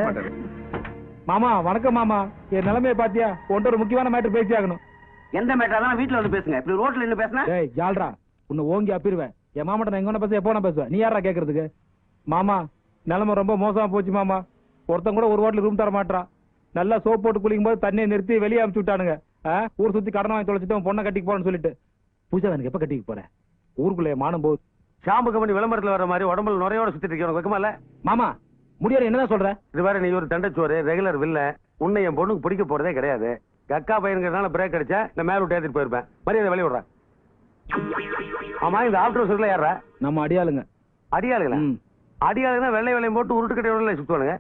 மாட்டாரு. மாமா வணக்கம் மாமா. என் நிலைமையை பாத்தியா? ஒன்று ஒரு முக்கியமான மேட்டர் பேசி ஆகணும். எந்த மேட்டர் தான் வீட்டுல வந்து பேசுங்க. இப்படி ரோட்ல நின்னு பேசினா ஏய் ஜால்ரா, உன்னை ஓங்கி அப்பிடுவேன். என் மாமாட்ட நான் எங்க பேச எப்போ நான் பேசுவேன்? நீ யாரா கேட்கறதுக்கு? மாமா நிலைமை ரொம்ப மோசமா போச்சு மாமா. ஒருத்தன் கூட ஒரு ஹோட்டல் ரூம் தர மாட்டான். நல்லா சோப் போட்டு குளிக்கும் போது தண்ணியை நிறுத்தி வெளியே அனுப்பிச்சு விட்டானுங்க. ஊர் சுத்தி கடன் வாங்கி தொலைச்சிட்டு பொண்ணை கட்டிக்கு போறேன்னு சொல்லிட்டு. பூஜா எனக்கு எப்ப கட்டிக்கு போறேன்? ஊருக்குள்ளே மானம் போகுது. ஷாம்பு கம்பெனி விளம்பரத்துல வர மாதிரி உடம்புல நுரையோட சுத்திட்டு இருக்கேன். வெக்கமா இல்ல? மாமா முடியாது என்னதான் சொல்ற? இது வேற நீ ஒரு தண்டச்சோறு ரெகுலர் வில்ல. உன்னை என் பொண்ணுக்கு பிடிக்க போறதே கிடையாது. அக்கா பையனுங்கிறதுனால பிரேக் அடிச்சா இந்த மேல விட்டு ஏத்திட்டு போயிருப்பேன். மரியாதை வெளிய விடுறேன். ஆமா இந்த ஆஃப்டர் ஹவுஸ்ல யாரா? நம்ம அடியாளுங்க. அடியாளுங்களா? அடியாளுங்கன்னா வெள்ளை வெள்ளையும் போட்டு உருட்டு கட்டையோட சுத்துவானுங்க.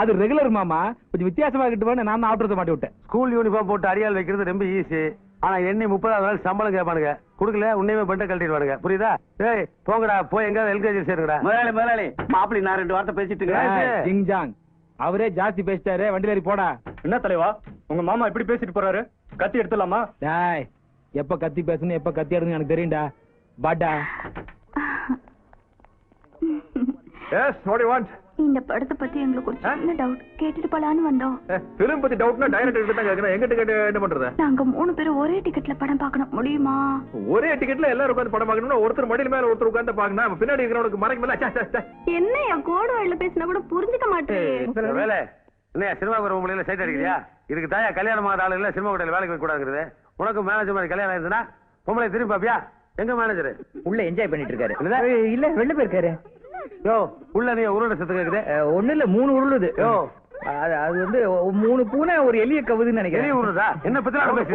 அது ரெகுலர் மாமா. கொஞ்சம் வித்தியாசமா கிட்டு நான் தான் ஆஃப்டர் மாட்டி விட்டேன். ஸ்கூல் யூனிஃபார்ம் போட்டு அடியாள் வைக்கிறது ரொம்ப ஈஸி. ஆனா எண்ணி 30வது நாள் சம்பளம் கேட்பானுங்க. கொடுக்கல உன்னையுமே பெண்ட கழட்டிடுவானுங்க. புரியுதா? ஏய் போங்கடா, போய் எங்க எல்கேஜி சேருங்கடா. முதலாளி மாப்பிள்ளை நான் 2 வார்த்தை பேசிட்டு ஜிங்ஜாங் அவரே ஜாஸ்தி பேசிட்டாரு. வண்டியில ஏறி போடா. என்ன தலைவா உங்க மாமா இப்படி பேசிட்டு போறாரு? கத்தி எடுத்துலாமா? டேய் எப்ப கத்தி பேசணும் எப்ப கத்தி எடுக்கணும் எனக்கு தெரியும்டா. பாட்டா எஸ் வாட் யூ வாண்ட்? இந்த படத்தை பத்தி எங்களுக்கு ஒரு சின்ன டவுட், கேட்டுட்டு போலான்னு வந்தோம். ஃபிலிம் பத்தி டவுட்னா டைரக்டர் கிட்ட தான் கேக்குறேன். எங்கிட்ட கேட்டு என்ன பண்றது? நாங்க 3 பேரும் ஒரே டிக்கெட்ல படம் பார்க்கணும், முடியுமா? ஒரே டிக்கெட்ல எல்லாரும் உட்கார்ந்து படம் பார்க்கணும்னா ஒருத்தர் மடியில மேல ஒருத்தர் உட்கார்ந்து பார்க்கணும். பின்னாடி இருக்கிறவனுக்கு மறைக்க மேல என்ன என் கோடு வழியில பேசினா கூட புரிஞ்சுக்க மாட்டேன். வேலை என்ன சினிமா வர முடியல சைட் அடிக்கிறியா? இதுக்கு தாயா கல்யாணம் ஆகிற ஆளு இல்ல சினிமா கடையில் வேலைக்கு வைக்க கூடாதுங்கிறது. உனக்கு மேனேஜர் மாதிரி கல்யாணம் ஆயிருந்தா பொம்பளை திரும்பி பாப்பியா? எங்க மேனேஜர் உள்ள என்ஜாய் பண்ணிட்டு இருக்காரு. இல்ல வெளில போயிருக்காரு. யோ உள்ள நீ உருளை சத்து கேக்குது. ஒண்ணு இல்ல 3 உருளுது. யோ அது வந்து 3 பூனை ஒரு எலிய கவுதுன்னு நினைக்கிறேன். உருளுதா? என்ன பத்தி ராஜகோபால்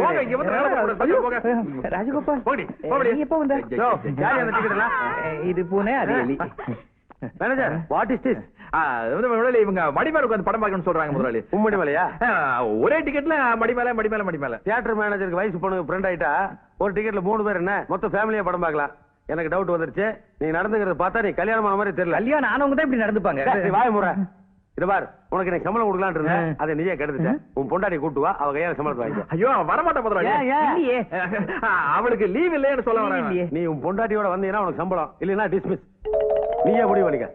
எப்ப வந்த? இது பூனை அது எலி. Manager what is this? இவங்க மடி மேல உட்கார்ந்து படம் பார்க்கணும்னு சொல்றாங்க முதலாளி. உம்மடி மேலையா? ஒரே டிக்கெட்ல மடி மேல. தியேட்டர் மேனேஜருக்கு வயசு பொண்ணுக்கு ஃப்ரெண்ட் ஆயிட்டா ஒரு டிக்கெட்ல 3 பேர் என்ன மொத்த ஃபேமிலியா படம் பார்க்கலாம். எனக்கு டவுட் வந்துருச்சு. நீ நடந்துக்கிறது பார்த்தா நீ கல்யாணம் ஆன மாதிரி தெரியல. கல்யாணம் ஆனவங்க தான் இப்படி நடந்துப்பாங்க. வாய முறை இது பார், உனக்கு எனக்கு சம்பளம் கொடுக்கலான்னு இருந்தேன். அதை நீயே கெடுத்துட்ட. உன் பொண்டாட்டி கூட்டு வா, அவ கையால சம்பளத்தை வாங்கிக்கோ. ஐயோ வரமாட்டா முதலாளி. அவளுக்கு லீவ் இல்லைன்னு சொல்ல வரேன். நீ உன் பொண்டாட்டியோட வந்தீங்கன்னா உனக்கு சம்பளம், இல்லைன்னா டிஸ்மிஸ். நீயே முடிவு பண்ணிக்க.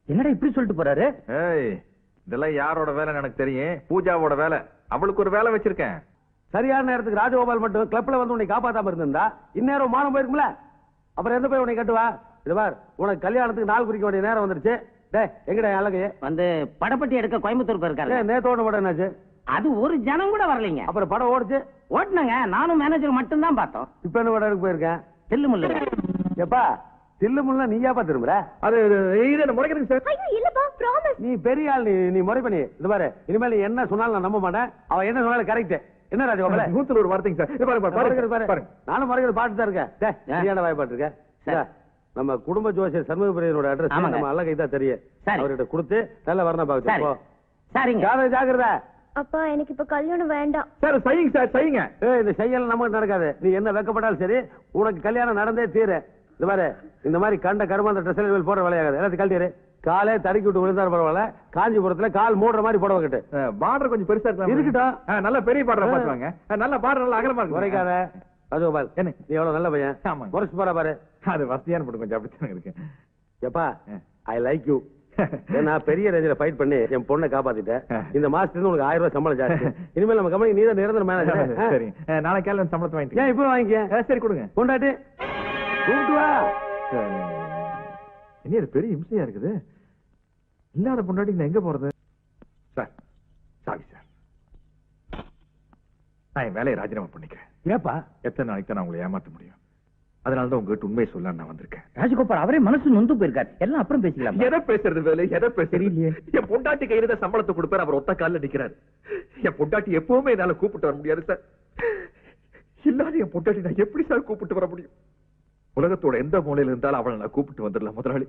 என்னடா இப்படி சொல்லிட்டு போறாரு? இதெல்லாம் யாரோட வேலைன்னு எனக்கு தெரியும். பூஜாவோட வேலை. அவளுக்கு ஒரு வேலை வச்சிருக்கேன். சரியான நேரத்துக்கு ராஜகோபால் மட்டும் கிளப்ல வந்து உன்னை காப்பாத்தாம இருந்தா இந்நேரம் மானம் போயிருக்கும்ல. அப்புறம் எந்த போய் உன்னை கட்டுவா? இது பார், உனக்கு கல்யாணத்துக்கு நாள் குறிக்க வேண்டிய நேரம் வந்துருச்சு. டேய் எங்கடா அழகு வந்து படப்பட்டி எடுக்க கோயம்புத்தூர் போயிருக்காரு. நேத்தோட படம் என்னாச்சு? அது ஒரு ஜனம் கூட வரலைங்க. அப்புறம் படம் ஓடுச்சு. ஓட்டுனங்க, நானும் மேனேஜர் மட்டும் தான் பார்த்தோம். இப்ப என்ன படம் போயிருக்கேன்? தில்லுமுல்லு. எப்பா தில்லுமுல்ல நீயாப்பா திரும்புற? அது இது முறைக்கிறீங்க சார். ஐயோ இல்லப்பா, ப்ராமிஸ். நீ பெரிய ஆள், நீ முறை பண்ணி. இது பாரு, இனிமேல் நீ என்ன சொன்னாலும் நான் நம்ப மாட்டேன். அவ என்ன சொன்னாலும் கரெக்ட். என்ன ராஜகோபால 100 வார்த்தைங்க சார். பாரு நானும் முறைகள் பாட்டு தான் இருக்கேன். நீ வாய்ப்பாட்டு இருக்க. நம்ம குடும்ப ஜோசியர் சண்முகப்பிரியனோட அட்ரஸ் நம்ம அல்ல கைதான் தெரியும். அவர்கிட்ட கொடுத்து நல்ல வரணம் பாக்க. சரிங்க, ஜாக்கிரதா. அப்பா எனக்கு இப்ப கல்யாணம் வேண்டாம். சார் செய்யுங்க சார் செய்யுங்க. இந்த செய்யல நமக்கு நடக்காது. நீ என்ன வெக்கப்பட்டாலும் சரி, உனக்கு கல்யாணம் நடந்தே தீரு. இது பாரு, இந்த மாதிரி கண்ட கருமாந்த ட்ரெஸ் போடுற வேலையாகாது. எல்லாத்தையும் கழட்டிடு. காலே தடுக்கி விட்டு விழுந்தாரு பரவாயில்ல. காஞ்சிபுரத்துல கால் மூடுற மாதிரி புடவை கட்டு. பார்டர் கொஞ்சம் பெருசா இருக்கட்டும். நல்ல பெரிய பார்டர் பாத்துவாங்க. நல்ல பார்டர் நல்ல அகலமா இருக்கு. குறைக்காத ராஜகோபால். என்ன நீ எவ்வளவு நல்ல பையன். முறைச்சு போற பாரு. அது வசதியான போட்டு கொஞ்சம் அப்படித்தான் இருக்கு. எப்பா ஐ லைக் யூ. நான் பெரிய ரேஞ்சில ஃபைட் பண்ணி என் பொண்ணை காப்பாத்திட்டேன். இந்த மாசத்துல உனக்கு 1000 ரூபாய் சம்பளம் ஜாஸ்தி. இனிமேல் நம்ம கம்பெனி நீ தான் நிரந்தர மேனேஜர். சரி, நாளைக்கு காலையில சம்பளத்தை வாங்கிட்டு. ஏன் இப்போ வாங்கிக்க? சரி கொடுங்க. கொண்டாட்டி கூப்பிட்டு வா. என்ன பெரிய இம்சையா இருக்குது. இல்லாத பொண்டாட்டி நான் எங்க போறது? சார் சாரி சார், நான் என் வேலையை ராஜினாமா பண்ணிக்கிறேன். ஏப்பா எத்தனை நாளைக்கு தான் நான் உங்களை ஏமாத்த முடியும்? அதனாலதான் உங்ககிட்ட உண்மையை சொல்ல நான் வந்திருக்கேன். ராஜகோபால் அவரே மனசு நொந்து போயிருக்காரு. எல்லாம் அப்புறம் பேசிக்கலாம். எதை பேசுறது வேலை? எதை பேசுறீங்க? என் பொண்டாட்டி கையில தான் சம்பளத்தை கொடுப்பாரு. அவர் ஒத்த காலில் நிக்கிறாரு. என் பொண்டாட்டி எப்பவுமே என்னால கூப்பிட்டு வர முடியாது சார். இல்லாத என் பொண்டாட்டி நான் எப்படி சார் கூப்பிட்டு வர முடியும்? உலகத்தோட எந்த மூலையில இருந்தாலும் அவளை நான் கூப்பிட்டு வந்துடலாம் முதலாளி.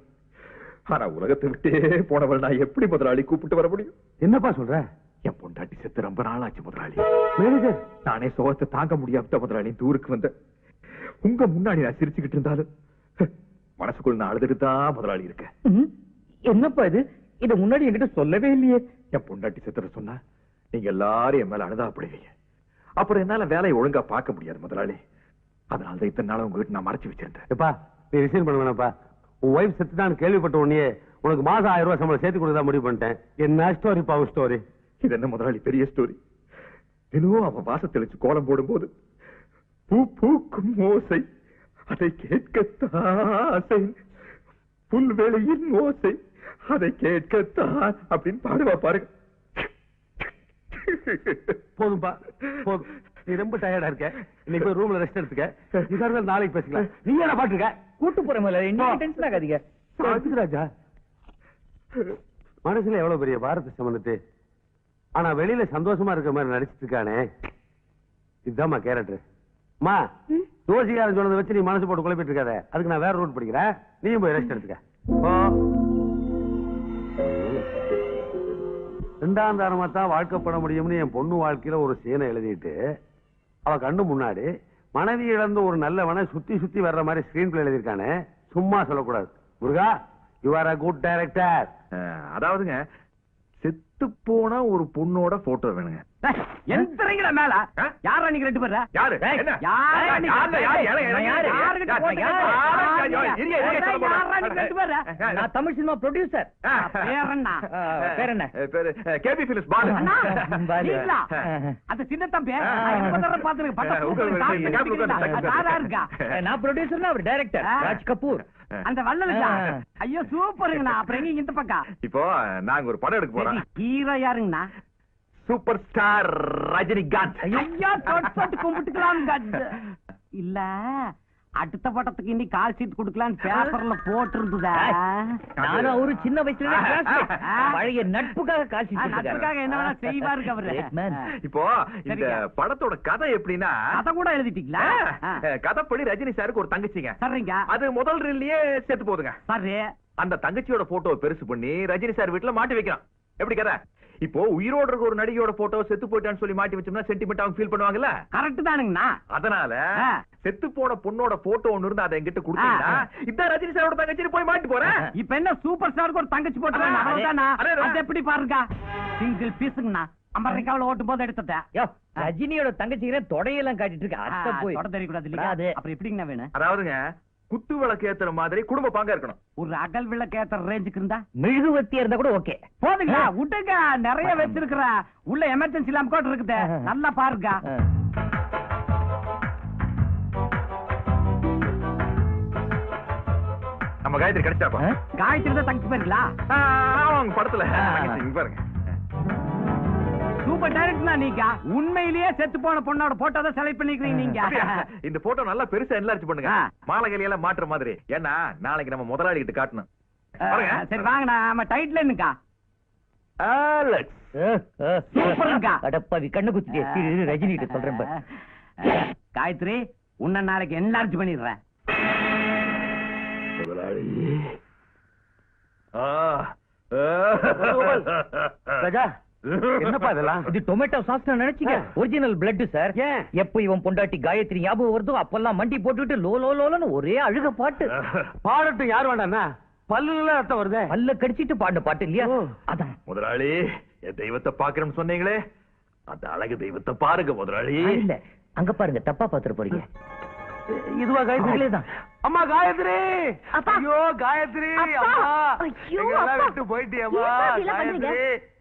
ஆனா உலகத்தை விட்டே போனவள் நான் எப்படி முதலாளி கூப்பிட்டு வர முடியும்? என்னப்பா சொல்ற? என் பொண்டாட்டி செத்து ரொம்ப நாள் ஆச்சு முதலாளி. மேனேஜர் நானே சோகத்தை தாங்க முடியாம முதலாளி ஊருக்கு வந்த. உங்க முன்னாடி நான் சிரிச்சுக்கிட்டு இருந்தாலும் மனசுக்குள்ள நான் அழுதுட்டு தான் முதலாளி இருக்கேன். என்னப்பா இது? இத முன்னாடி என்கிட்ட சொல்லவே இல்லையே. என் பொண்டாட்டி செத்துற சொன்னா நீங்க எல்லாரும் என் மேல அழுதாப்படுவீங்க. அப்புறம் என்னால வேலையை ஒழுங்கா பார்க்க முடியாது முதலாளி. அதனாலதான் இத்தனை நாள் உங்ககிட்ட நான் மறைச்சு வச்சிருந்தேன். எப்பா நீ ரிசைன் பண்ண வேணாப்பா. உன் ஒய்ஃப் செத்துதான் கேள்விப்பட்ட உடனே உனக்கு மாசம் 1000 ரூபாய் சம்பளம் சேர்த்து கொடுத்தா முடிவு பண்ணிட்டேன். என்ன ஸ்டோரி பவர் ஸ்டோரி? இது என்ன முதலாளி பெரிய ஸ்டோரி? தினம் அவன் வாச தெளிச்சு கோலம் போடும்போது பூ பூக்கும் ஓசை அதை கேட்கத்தான், புல்வெளியின் ஓசை அதை கேட்கத்தான் அப்படின்னு பாடுவா பாருங்க. போதும்பா போதும், நீ ரொம்ப டயர்டா இருக்க. இன்னைக்கு போய் ரூம்ல ரெஸ்ட் எடுத்துக்க. இதா நாளைக்கு பேசிக்கலாம். நீ என்ன பாட்டுருக்க? கூட்டு போற முதலாளி, இன்னும் டென்ஷன் ஆகாதீங்க. ராஜா மனசுல எவ்வளவு பெரிய பாரத்தை சுமந்துட்டு ஆனா வெளியில சந்தோஷமா இருக்க மாதிரி நடிச்சிட்டு இருக்கானே, இதுதான்மா கேரக்டர். அம்மா ஜோசிகாரன் சொன்னதை வச்சு நீ மனசு போட்டு குழப்பிட்டு இருக்காத. அதுக்கு நான் வேற ரூட் படிக்கிறேன். நீயும் போய் ரெஸ்ட் எடுத்துக்க. ரெண்டாம் தாரமா தான் வாழ்க்கப்பட முடியும்னு என் பொண்ணு வாழ்க்கையில ஒரு சீனை எழுதிட்டு அவ கண்ணு முன்னாடி மனைவி இழந்த ஒரு நல்லவனை சுத்தி சுத்தி வர்ற மாதிரி ஸ்கிரீன் பிளே எழுதியிருக்கானே, சும்மா சொல்லக்கூடாது. முருகா, you are a good director. அதாவதுங்க, செத்து போனா ஒரு பொண்ணோட போட்டோ வேணுங்க. எந்திரங்கட மேல யாரா நீங்க ரெண்டு பேர்? யாரு? என்ன? நான் தமிழ் சினிமா ப்ரொடியூசர். பேர் என்ன? பேர் என்ன? KP films Balu. அந்த சின்ன தம்பி நான் ப்ரொடியூசர், அவர் டைரக்டர் ராஜ் கபூர். அந்த வள்ளலுக்கா? ஐயோ சூப்பருங்கண்ணா. அப்புறம் எங்க இந்த பக்கம்? இப்போ நாங்க ஒரு படம் எடுக்க போறோம். ஹீரோ யாருங்கண்ணா? Super star Rajinikanth. ஐயா தொட்டு கும்பிட்டுக்கலாம். இல்ல அடுத்த படத்துக்கு இன்னைக்கு கால் சீட் கொடுக்கலான்னு பேப்பர்ல போட்டிருந்ததா? நானும் அவரு சின்ன வயசுல பழைய நட்புக்காக கால் சீட், நட்புக்காக என்ன வேணா செய்வாருக்கு அவரு. இப்போ இந்த படத்தோட கதை எப்படின்னா, கதை கூட எழுதிட்டீங்களா? கதைப்படி ரஜினி சாருக்கு ஒரு தங்கச்சிங்க. சரிங்க. அது முதல் ரீல்லயே செத்து போகுதுங்க. சரி. அந்த தங்கச்சியோட போட்டோ பெருசு பண்ணி ரஜினி சார் வீட்டுல மாட்டி வைக்கிறான். எப்படி கதை? இப்போ உயிரோட இருக்க ஒரு நடிகையோட போட்டோ செத்து போயிட்டான்னு சொல்லி மாட்டி வச்சோம்னா சென்டிமெண்ட் அவங்க ஃபீல் பண்ணுவாங்கல்ல? கரெக்ட் தானுங்கண்ணா. அதனால செத்து போன பொண்ணோட போட்டோ ஒன்னு இருந்தா அதை என்கிட்ட கொடுத்தீங்கன்னா இதான் ரஜினி சாரோட தங்கச்சி போய் மாட்டி போறேன். இப்ப என்ன சூப்பர் ஸ்டாருக்கு ஒரு தங்கச்சி போட்டு அது எப்படி பாருங்க? சிங்கிள் பீஸுங்கண்ணா. அமெரிக்காவில் ஓட்டும் போது எடுத்துட்டேன். ரஜினியோட தங்கச்சிக்கிற தொடையெல்லாம் காட்டிட்டு இருக்க. அத்தை போய் தொட தெரியக்கூடாது இல்லையா? அப்புறம் எப்படிங்கண்ணா வேணும்? அதாவதுங்க, குத்து விளக்கு ஏத்துற மாதிரி குடும்ப பாங்க இருக்கணும். ஒரு அகல் விளக்கு ஏத்துற ரேஞ்சுக்கு இருந்தா, மெழுகுவத்தியா இருந்தா கூட ஓகே. போதுங்களா? விட்டுங்க, நிறைய வச்சிருக்கிற. உள்ள எமர்ஜென்சி லாம்ப் கூட இருக்குது, நல்லா பாருங்க. நம்ம காயத்ரி கிடைச்சாப்பா. காயத்ரி தான் தங்கச்சி பாருங்களா? அவங்க படத்துல பாருங்க. சூப்பர் டைரக்டர்னா நீங்க. உண்மையிலேயே செத்து போன பொண்ணோட போட்டோ தான் செலக்ட் பண்ணிக்கிறீங்க நீங்க. இந்த போட்டோ நல்லா பெருசா என்லார்ஜ் பண்ணுங்க. மாலைகளை எல்லாம் மாற்ற மாதிரி. ஏன்னா நாளைக்கு நம்ம முதலாளி கிட்ட காட்டணும். சரி வாங்கடா. நம்ம டைட்டில் என்னக்கா? சூப்பர்ங்கா. அடப்பாவி கண்ணு குத்திட்டே. ரஜினி கிட்ட சொல்றேன். காயத்ரி, உன்னை நாளைக்கு என்லார்ஜ் பண்ணிடுறேன். முதலாளி. ராஜா, என்னப்பா இதெல்லாம்? இது டொமேட்டோ சாஸ் நினைச்சீங்க? Original blood sir. எப்ப இவன் பொண்டாட்டி காயத்ரி ஞாபகம் வருதோ அப்பெல்லாம் மண்டி போட்டுட்டு லோ லோ லோன்னு ஒரே அழுக பாட்டு. பாடட்டும், யார் வேண்டாண்ணா? பல்லுல ரத்தம் வருதே. பல்ல கடிச்சிட்டு பாடின பாட்டு இல்லையா? அதான். முதலாளி, என் தெய்வத்தை பாக்குறேன்னு சொன்னீங்களே, அந்த அழகு தெய்வத்தை பாருங்க முதலாளி. இல்ல, அங்க பாருங்க, தப்பா பாத்துட்டு போறீங்க. இதுவா காயத்ரி? அம்மா காயத்ரி. அப்பா. ஐயோ காயத்ரி, அப்பா. அம்மா ஐயோ, எங்கெல்லாம் அப்பா. விட்டு போயிட்டியம்மா? ஏப்பா இப்படிலாம் காயத்ரி, பண்றீங்க?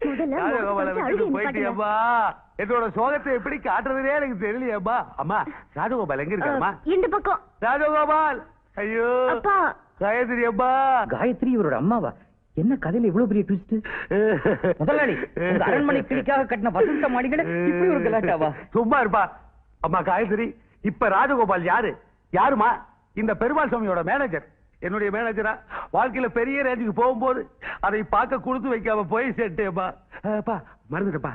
முதல்ல ராஜகோபாலை முகத்தை விட்டு அழுகி போயிட்டியம்மா. என்னோட சோகத்தை எப்படி காட்டுறதுனே எனக்கு தெரியலையம்மா. அம்மா, ராஜகோபால் எங்க இருக்காருமா? இந்த பக்கம். ராஜகோபால். ஐயோ அப்பா. காயத்ரி அம்மா. காயத்ரி இவரோட அம்மாவா? என்ன கதையில இவ்வளவு பெரிய ட்விஸ்ட்? முதலாளி, உங்க அரண்மனை கிளிக்காக கட்டின வசந்த மாளிகையில இப்படி ஒரு கலாட்டாவா? சும்மா இருப்பா. அம்மா காயத்ரி, இப்ப ராஜகோபால் யாரு? யாருமா? இந்த பெருமாள் சுவாமியோட மேனேஜர். என்னுடைய மேனேஜரா வாழ்க்கையில பெரிய ரேஞ்சுக்கு போகும்போது அதை பார்க்க கொடுத்து வைக்காம போய் சேர்ட்டேப்பா. மறந்துட்டப்பா.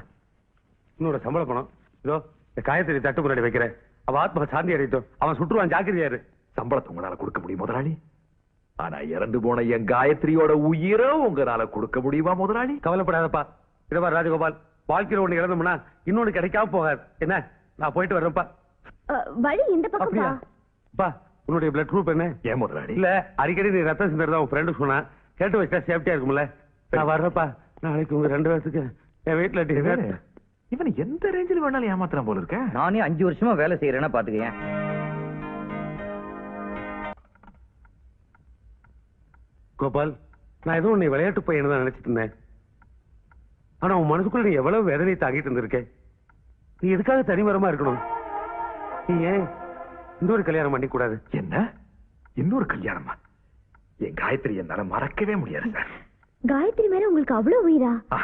இன்னொரு சம்பள பணம் இதோ இந்த காயத்ரி தட்டு முன்னாடி வைக்கிறேன். அவ ஆத்மா சாந்தி அடையட்டும். அவன் சுற்றுவான், ஜாக்கிரதையாரு. சம்பளத்தை உங்களால கொடுக்க முடியும் முதலாளி. ஆனா இறந்து போன என் காயத்ரியோட உயிரை உங்களால கொடுக்க முடியுமா முதலாளி? கவலைப்படாதப்பா. இதவா ராஜகோபால், வாழ்க்கையில ஒண்ணு இழந்தோம்னா இன்னொன்னு கிடைக்காம போகாது. என்ன, நான் போயிட்டு வர்றேன்ப்பா. வழி இந்த பக்கம். அப்படியா? பா, உன்னுடைய பிளட் குரூப் என்ன? ஏன் முதலாளி? இல்ல, அடிக்கடி நீ ரத்தம் சிந்தறதா உன் ஃப்ரெண்டு சொன்னா. கேட்டு வச்சா சேஃப்டியா இருக்கும்ல. நான் வர்றப்பா. நாளைக்கு உங்க 2 பேருக்கு என் வீட்டுல இவன் எந்த ரேஞ்சில் வேணாலும் ஏமாத்துறான் போல இருக்க. நானே 5 வருஷமா வேலை செய்யறேன்னா பாத்துக்கேன். கோபால், நான் ஏதோ உன்னை விளையாட்டு பையன் தான் நினைச்சிட்டு இருந்தேன். ஆனா உன் மனசுக்குள்ள நீ எவ்வளவு வேதனையை தாங்கிட்டு இருந்திருக்க. நீ எதுக்காக தனிமரமா இருக்கணும்? நீ ஏன் இன்னொரு கல்யாணம் பண்ணி கூடாது? என்ன இன்னொரு கல்யாணமா? என் காயத்ரி என்னால மறக்கவே முடியாது சார். காயத்ரி மேல உங்களுக்கு அவ்வளவு உயிரா? ஆ,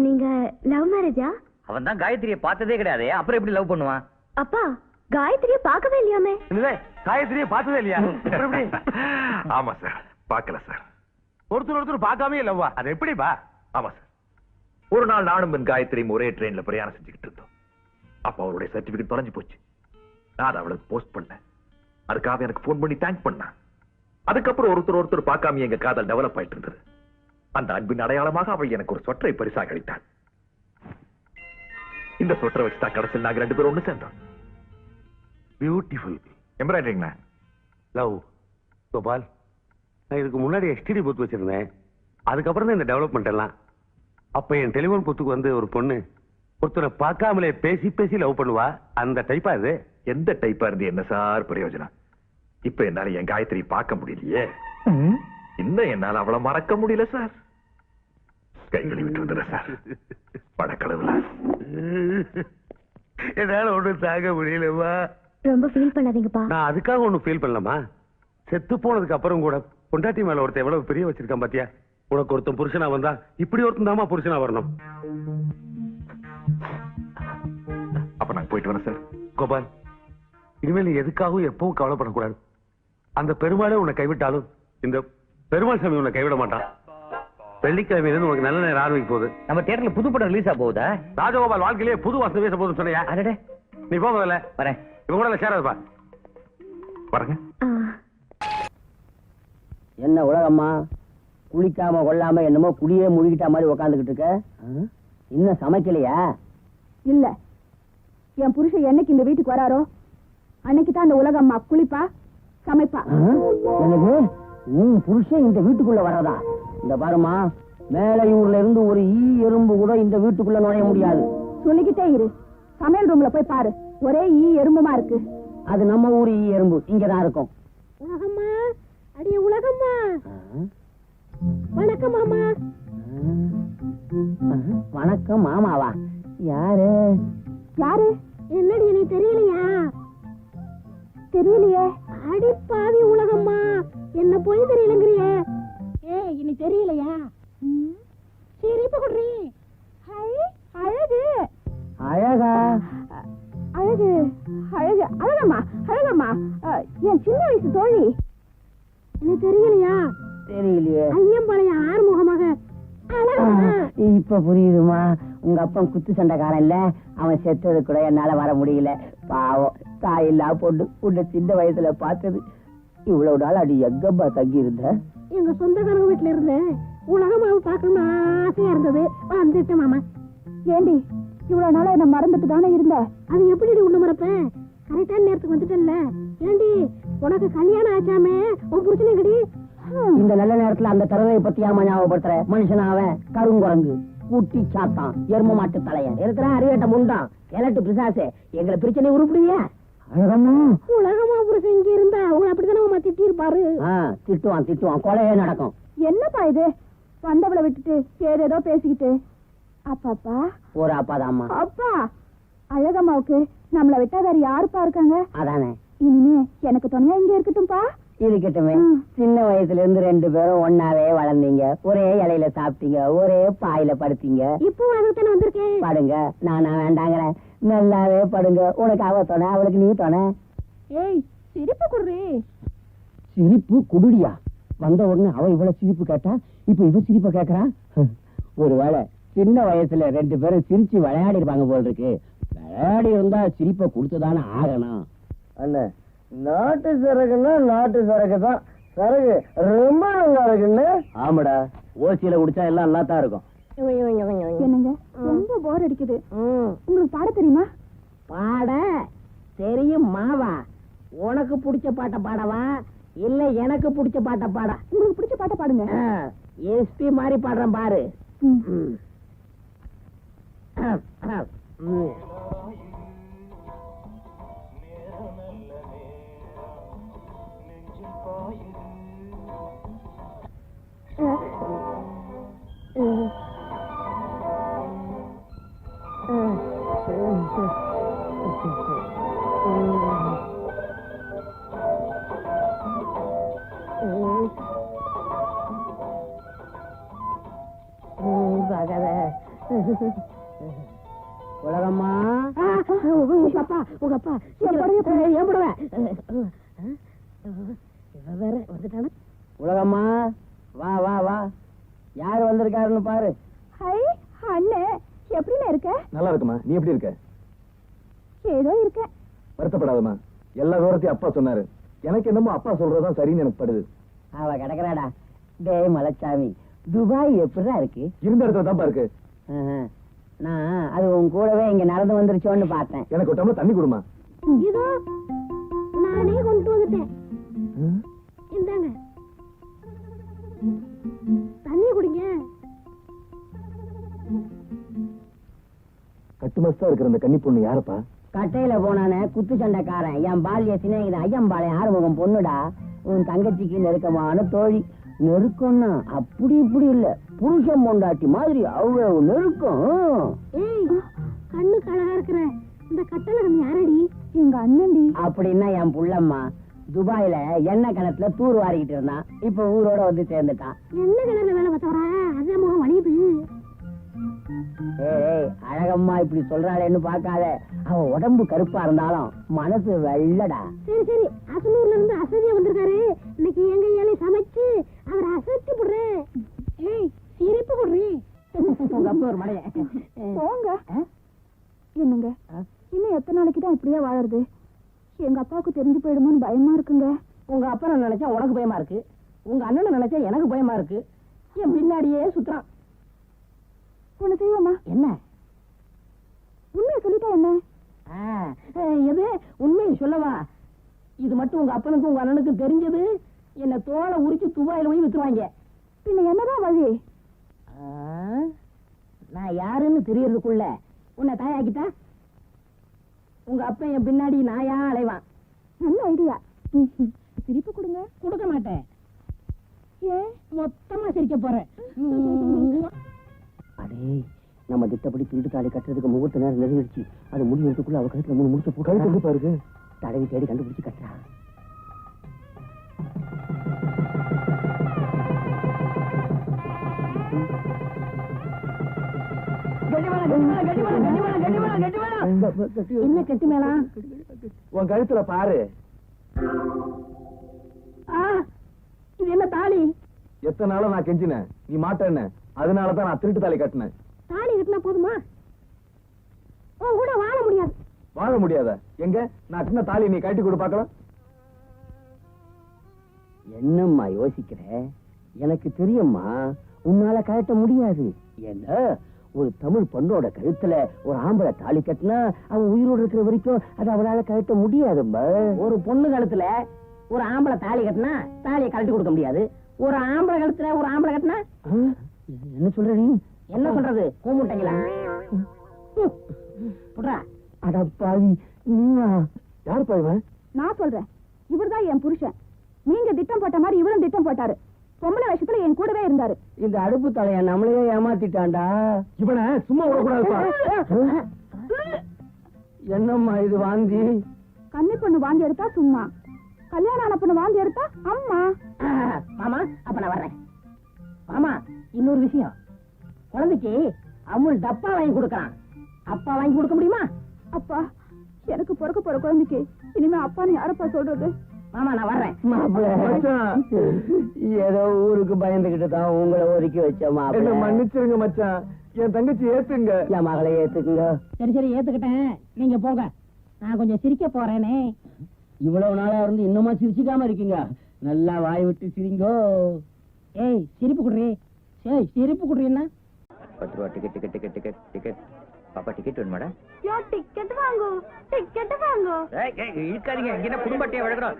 நீங்க லவ் மேரேஜா? அவன் தான் காயத்ரியை பார்த்ததே கிடையாது, அப்புறம் எப்படி லவ் பண்ணுவான்? அப்பா காயத்ரிய பார்க்கவே இல்லையாமே? இல்ல, காயத்ரியை பார்த்ததே இல்லையா? அப்புறம் எப்படி? ஆமா சார், பார்க்கல சார். ஒருத்தர் பார்க்காமே இல்லவா? அது எப்படிப்பா? ஆமா சார். ஒரு நாள் நானும் என் காயத்ரியும் ஒரே ட்ரெயின்ல பிரயாணம் செஞ்சுக்கிட்டு இருந்தோம். அப்ப அவருடைய சர்டிபிகேட் தொலைஞ்சு போச்சு. நான் அதை அவளுக்கு போஸ்ட் பண்ணேன். அதுக்காக எனக்கு போன் பண்ணி தேங்க் பண்ணேன். அதுக்கப்புறம் ஒருத்தர் பார்க்காம எங்க காதல் டெவலப் ஆயிட்டு இருந்தது. அந்த அன்பின் அடையாளமாக அவள் எனக்கு ஒரு சொட்டரை பரிசாக அளித்தாள். இந்த சொட்டரை வச்சுதான் கடைசியில் நாங்க 2 பேரும் ஒண்ணு சேர்ந்தோம். Beautiful embroidering love. கோபால், நான் இதுக்கு முன்னாடி எஸ்டிடி பூத் வச்சிருந்தேன். அதுக்கப்புறம் தான் இந்த டெவலப்மெண்ட் எல்லாம். அப்ப என் டெலிபோன் பூத்துக்கு வந்து ஒரு பொண்ணு ஒருத்தரை பார்க்காமலே பேசி லவ் பண்ணுவா. அந்த டைப்பா இது? எந்த டைப்பா இருந்து என்ன சார் பிரயோஜனம்? இப்ப என்னால என் காயத்ரி பார்க்க முடியலையே. இன்னும் என்னால அவளை மறக்க முடியல சார். கைகளை விட்டு வந்துடுற சார். படக்கடவுல என்னால ஒண்ணு தாங்க முடியலமா. ரொம்ப ஃபீல் பண்ணாதீங்கப்பா. நான் அதுக்காக ஒண்ணு ஃபீல் பண்ணலாமா? செத்து போனதுக்கு அப்புறம் கூட பொண்டாட்டி மேல ஒருத்தன் எவ்வளவு பெரிய வச்சிருக்கான் பாத்தியா? உனக்கு ஒருத்தன் புருஷனா வந்தா இப்படி ஒருத்தன் தாமா புருஷனா வரணும். அப்ப நாங்க போயிட்டு வரேன் சார். கோபால், இனிமேல் நீ எதுக்காகவும் எப்பவும் கவலைப்படக்கூடாது. அந்த பெருமாளே உன்னை கைவிட்டாலும் இந்த பெருமாள் சாமி உன்னை கைவிட மாட்டான். வெள்ளிக்கிழமையிலிருந்து உனக்கு நல்ல நேரம் ஆரம்பிக்க போகுது. நம்ம தியேட்டர்ல புது படம் ரிலீஸ் ஆக போகுதா? ராஜகோபால் வாழ்க்கையிலே புது வாசனை பேச போதுன்னு சொன்னையா? அடடே, நீ போகல வரேன். இவங்க கூட சேராதுப்பா. வரங்க. என்ன உலகம்மா, குளிக்காம கொள்ளாம என்னமோ குடியே முழுகிட்ட மாதிரி உக்காந்துக்கிட்டு இருக்க? இன்னும் சமைக்கலையா? இல்ல, என் புருஷன் என்னைக்கு இந்த வீட்டுக்கு வராரோ அன்னைக்கு தான் அந்த உலகம்மா குளிப்பா சமைப்பா. எனக்கு உன் புருஷன் இந்த வீட்டுக்குள்ள வர்றதா? இந்த பாருமா, மேலையூர்ல இருந்து ஒரு ஈ எறும்பு கூட இந்த வீட்டுக்குள்ள நுழைய முடியாது. சொல்லிக்கிட்டே இரு. சமையல் ரூம்ல போய் பாரு, ஒரே ஈ எறும்புமா இருக்கு. அது நம்ம ஊர் ஈ எறும்பு, இங்கதான் இருக்கும். உலகம்மா, அடியே உலகம்மா. வணக்கம் மாமா. வணக்கம் மாமாவா? யாரு யாரு? என்னடி நீ தெரியலையா? தெரியலையே. அடி பாவி உலகம்மா, என்ன போய் தெரியலங்கிறியே. ஏய், இனி தெரியலையா? சிரிப்பு குடுறி. ஹை, அழகு. அழகா? அழகு அழகு அழகம்மா, அழகம்மா. என் சின்ன வயசு தோழி. என்ன தெரியலையா? தெரியலையே. ஐயம்பாளைய ஆறுமுகமாக. இப்ப புரியுதுமா. உங்க அப்பன் குத்து சண்டைக்காரன் இல்ல, அவன் செத்தது கூட என்னால வர முடியல. பாவம், தாயில்லா பொண்ணு உன்னை சின்ன வயசுல பார்த்தது. இவ்வளவு நாள் அடி எங்கப்பா தங்கி இருந்த? எங்க சொந்தக்காரங்க வீட்டுல இருந்தேன். உலகமாவை பார்க்கணும்னு ஆசையா இருந்தது, வந்துட்டேன் மாமா. ஏண்டி இவ்வளவு நாளா என்ன மறந்துட்டு தானே இருந்த? அது எப்படி உன்ன மறப்பேன்? கரெக்டான நேரத்துக்கு வந்துட்டேன்ல. ஏண்டி உனக்கு கல்யாணம் ஆச்சாமே, உன் புருஷனே கடி. இந்த நல்ல நேரத்துல அந்த தரவை பத்தி ஏமா ஞாபகப்படுத்துற? மனுஷன் அவன் கருங்குரங்கு, குட்டி சாத்தான், எரும மாட்டு தலையன் இருக்கிற அறிவேட்ட முண்டான், கிழட்டு பிசாசே, எங்களை பிரச்சனை உருப்பிடுவியா? அழகம்மா, உலகமா புருஷன் இங்க இருந்தா அவங்க அப்படித்தானே திட்டி இருப்பாரு. திட்டுவான், கொலையே நடக்கும். என்னப்பா இது, வந்தவளை விட்டுட்டு ஏதேதோ பேசிக்கிட்டு. அப்பாப்பா, ஒரு அப்பாதாம்மா. அப்பா, அழகம்மாவுக்கு நம்மள விட்டா வேற யாருப்பா இருக்காங்க? அதானே. இனிமே எனக்கு துணையா இங்க இருக்கட்டும்பா. இருக்கட்டுமே. சின்ன வயசுல இருந்து 2 பேரும் ஒன்னாவே வளர்ந்தீங்க, ஒரே இலையில சாப்பிட்டீங்க, ஒரே பாயில படுத்தீங்க. இப்போ அதுதானே வந்திருக்கேன். படுங்க, நானா வேண்டாங்கிறேன். நல்லாவே படுங்க. உனக்கு அவ துணை, அவளுக்கு நீ துணை. ஏய், சிரிப்பு குடுறி. சிரிப்பு குடுடியா? வந்த உடனே அவ இவ்வளவு சிரிப்பு கேட்டா, இப்ப இவ சிரிப்ப கேக்குறா. ஒருவேளை சின்ன வயசுல 2 பேரும் சிரிச்சு விளையாடி இருப்பாங்க போல் இருக்கு. விளையாடி இருந்தா சிரிப்பை கொடுத்துதானே ஆகணும். அண்ணா, நாட்டு சரக்குன்னா நாட்டு சரக்கு தான். சரக்கு ரொம்ப நல்லா இருக்குன்னு. ஆமாடா, ஓசியில குடிச்சா எல்லாம் நல்லா தான் இருக்கும். என்னங்க, ரொம்ப போர் அடிக்குது. உங்களுக்கு பாட தெரியுமா? பாட தெரியும் மாவா. உனக்கு பிடிச்ச பாட்ட பாடவா இல்ல எனக்கு பிடிச்ச பாட்ட பாட? உங்களுக்கு பிடிச்ச பாட்ட பாடுங்க. எஸ்பி மாதிரி பாடுறேன் பாரு. உலகம்மா உங்க அப்பா ஏன் போடுவேன் வேற வந்துட்டான. உலகம்மா வா வா வா, யார் வந்திருக்காருன்னு பாரு. ஹை அண்ணே, எப்படிண்ணே இருக்க? நல்லா இருக்குமா, நீ எப்படி இருக்க? ஏதோ இருக்க. வருத்தப்படாதம்மா, எல்லா விவரத்தையும் அப்பா சொன்னாரு. எனக்கு என்னமோ அப்பா சொல்றதுதான் சரின்னு எனக்கு படுது. அவ கிடக்குறாடா. டேய் மலைச்சாமி, துபாய் எப்படிதான் இருக்கு? இருந்த இடத்துல தான்ப்பா இருக்கு. நான் அது உன் கூடவே இங்க நடந்து வந்துருச்சோன்னு பார்த்தேன். எனக்கு ஒரு டம்ளர் தண்ணி கொடுமா. இதோ நானே கொண்டு வந்துட்டேன், இந்தாங்க தண்ணி குடிங்க. கட்டுமஸ்தா இருக்கிற அந்த கன்னி பொண்ணு யாருப்பா? கட்டையில போனானே குத்து சண்டைக்காரன், என் பால்ய சிநேகிதன் ஐயம்பாளையம் ஆறுமுகம் பொண்ணுடா. உன் தங்கச்சிக்கு நெருக்கமான தோழி. நெருக்கம்னா அப்படி இப்படி இல்ல, புருஷன் பொண்டாட்டி மாதிரி அவ்வளவு நெருக்கம். ஏய், கண்ணுக்கு அழகா இருக்கிற இந்த கட்டழகன் யாரடி? எங்க அண்ணன்டி. அப்படின்னா என் புள்ளம்மா. துபாயில எண்ணெய் கிணத்துல தூர் வாரிக்கிட்டு இருந்தான், இப்ப ஊரோட வந்து சேர்ந்துட்டான். என்ன கிணறுல வேலை பார்த்தவரா? அதான் முகம் வலியுது. ஏய் அழகம்மா இப்படி சொல்றாளேன்னு பாக்காத, அவ உடம்பு கருப்பா இருந்தாலும் மனசு வெள்ளடா. சரி சரி, அசனூர்ல இருந்து அசதியா வந்திருக்காரு. இன்னைக்கு எங்க ஏழை சமைச்சு அவரை அசத்தி போடுறேன். ஏய், சிரிப்பு போடுறேன். உங்க அப்பா ஒரு மலைய போங்க. என்னங்க, இன்னும் எத்தனை நாளைக்கு தான் இப்படியே வாழறது? எங்க அப்பாவுக்கு தெரிஞ்சு போயிடுமோன்னு பயமா இருக்குங்க. உங்க அப்பா நினைச்சா உனக்கு பயமா இருக்கு, உங்க அண்ணனை நினைச்சா எனக்கு பயமா இருக்கு. என் பின்னாடியே சுத்துறான். ஒண்ணு செய்வோமா? என்ன? உண்மையை சொல்லிட்டா என்ன? எது உண்மையை சொல்லவா? இது மட்டும் உங்க அப்பனுக்கும் உங்க அண்ணனுக்கும் தெரிஞ்சது, என்ன தோலை உரிச்சு துபாயில போய் வித்துருவாங்க. பின்ன என்னதான் வழி? நான் யாருன்னு தெரியறதுக்குள்ள உன்னை தாயாக்கிட்டா உங்க அப்பா என் பின்னாடி நாயா அலைவான். நல்ல ஐடியா. சிரிப்பு கொடுங்க. கொடுக்க மாட்டேன். ஏன்? மொத்தமா சிரிக்க போறேன். அடே, நம்ம திட்டப்படி திருட்டு தாலி கட்டுறதுக்கு முகூர்த்த நேரம் நெருங்கிடுச்சு. அது முடிக்கிறதுக்குள்ள அவ கழுத்துல 3 முடிச்ச போட்டு பாருங்க. தடவி தேடி கண்டுபிடிச்சு கட்டுறா. என்ன கட்டி மேளா? உன் கழுத்துல பாரு. இது என்ன தாலி? எத்தனை நாளும் நான் கெஞ்சினேன், நீ மாட்டேன்னு. அதனாலதான் நான் திருட்டு தாலி கட்டினேன். தாலி கட்டினா போதுமா? உன் கூட வாழ முடியாது. வாழ முடியாத? எங்க நான் சின்ன தாலி நீ கட்டி கொடு பாக்கலாம். என்னம்மா யோசிக்கிற? எனக்கு தெரியும்மா, உன்னால கழட்ட முடியாது. ஏன்னா ஒரு தமிழ் பொண்ணோட கழுத்துல ஒரு ஆம்பளை தாலி கட்டினா அவன் உயிரோடு இருக்கிற வரைக்கும் அது அவளால கழட்ட முடியாதும்மா. ஒரு பொண்ணு கழுத்துல ஒரு ஆம்பளை தாலி கட்டினா தாலியை கழட்டி கொடுக்க முடியாது. ஒரு ஆம்பளை கழுத்துல ஒரு ஆம்பளை கட்டினா என்ன சொல்ற நீ? என்ன சொல்றது? கூமுட்டைங்களா? அடப்பாவி, நீயா? யார் பாய்வன்? நான் சொல்றேன், இவர்தான் என் புருஷன். நீங்க திட்டம் போட்ட மாதிரி இவரும் திட்டம் போட்டாரு. பொம்பளை விஷயத்துல என் கூடவே இருந்தாரு. இந்த அடுப்பு தலைய நம்மளையே ஏமாத்திட்டான்டா. இவனை சும்மா விடக்கூடாதுப்பா. என்னம்மா இது வாந்தி? கன்னி பொண்ணு வாந்தி எடுத்தா சும்மா, கல்யாணம் ஆன பொண்ணு வாந்தி எடுத்தா அம்மா. மாமா, அப்ப நான் வர்றேன். மாமா, இன்னொரு விஷயம். குழந்தைக்கு அமுல் டப்பா வாங்கி கொடுக்கறான். அப்பா வாங்கி கொடுக்க முடியுமா? அப்பா, எனக்கு பிறக்க போற குழந்தைக்கு இனிமே அப்பான்னு யாரப்பா சொல்றது? மாமா, நான் வர்றேன். ஏதோ ஊருக்கு பயந்துகிட்டு தான் உங்களை ஒதுக்கி வச்ச மாப்பிள்ளை. மன்னிச்சிருங்க மச்சான், என் தங்கச்சி ஏத்துங்க. என் மகளை ஏத்துக்குங்க. சரி சரி, ஏத்துக்கிட்டேன். நீங்க போங்க, நான் கொஞ்சம் சிரிக்க போறேனே. இவ்வளவு நாளா இருந்து இன்னுமா சிரிச்சுக்காம இருக்கீங்க? நல்லா வாய் விட்டு சிரிங்கோ. ஏய், சிரிப்பு குடுறி. ஏய், சிரிப்பு குடுறீன்னா 10 ரூபா ticket ticket ticket ticket ticket. பாப்பா டிக்கெட் வேணுமாடா? யோ, டிக்கெட் வாங்கு, டிக்கெட் வாங்கு. இருக்காதீங்க, இங்க என்ன புதும்பட்டியா வழங்குறோம்?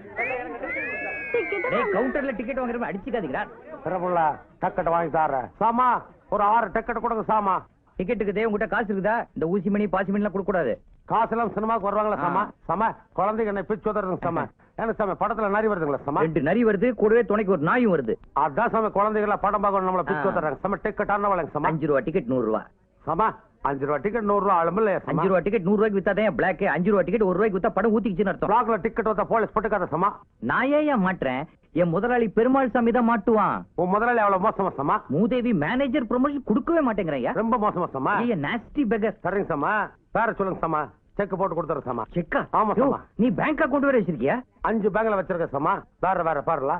கவுண்டர்ல டிக்கெட் வாங்குறப்ப அடிச்சுக்காதீங்களா? பிறப்புள்ள டிக்கெட் வாங்கி தர்றேன் சாமா. ஒரு 6 டிக்கெட் கொடுங்க சாமா. டிக்கெட்டுக்கு தேவை உங்ககிட்ட காசு இருக்குதா? இந்த ஊசி மணி பாசி மணி எல்லாம் கொடுக்க கூடாது. காசு எல்லாம் சினிமாக்கு வருவாங்களா சாமா? சாமா, குழந்தைங்க என்ன பிச்சு உதறதுங்க சாமா. என்ன சாமி, படத்துல நரி வருதுங்களா சாமா? 2 நரி வருது, கூடவே துணைக்கு ஒரு நாயும் வருது. அதான் சாமி, குழந்தைகள படம் பார்க்க நம்மள பிச்சு உதறாங்க சாமா. டிக்கெட் ஆனவளங்க சாமா. 5 ரூபா டிக்கெட் 100 ரூபா. சாமா, 5 ரூபா டிக்கெட் 100 ரூபா ஆளுமில்ல 5 ரூபா டிக்கெட் 100 ரூபாய்க்கு வித்தாதான் பிளாக், 5 ரூபா டிக்கெட் 1 ரூபாய்க்கு வித்தா படம் ஊத்திக்கிச்சுன்னு அர்த்தம். பிளாக்ல டிக்கெட் வந்தா போலீஸ் போட்டுக்காத சமா. நான் ஏன் மாட்டுறேன்? என் முதலாளி பெருமாள் சாமி தான் மாட்டுவான். உன் முதலாளி அவ்வளவு மோசமா சமா? மூதேவி மேனேஜர் ப்ரொமோஷன் கொடுக்கவே மாட்டேங்கிறேன். ரொம்ப மோசமா சமா. Nasty beggar. சரிங்க சமா, பேர சொல்லுங்க சமா, செக் போட்டு கொடுத்துற சமா. செக்கா? ஆமா யோ, சமா. நீ பேங்க் அக்கவுண்ட் வேற வச்சிருக்கியா? 5 பேங்க்ல வச்சிருக்க சமா, வேற பாருல.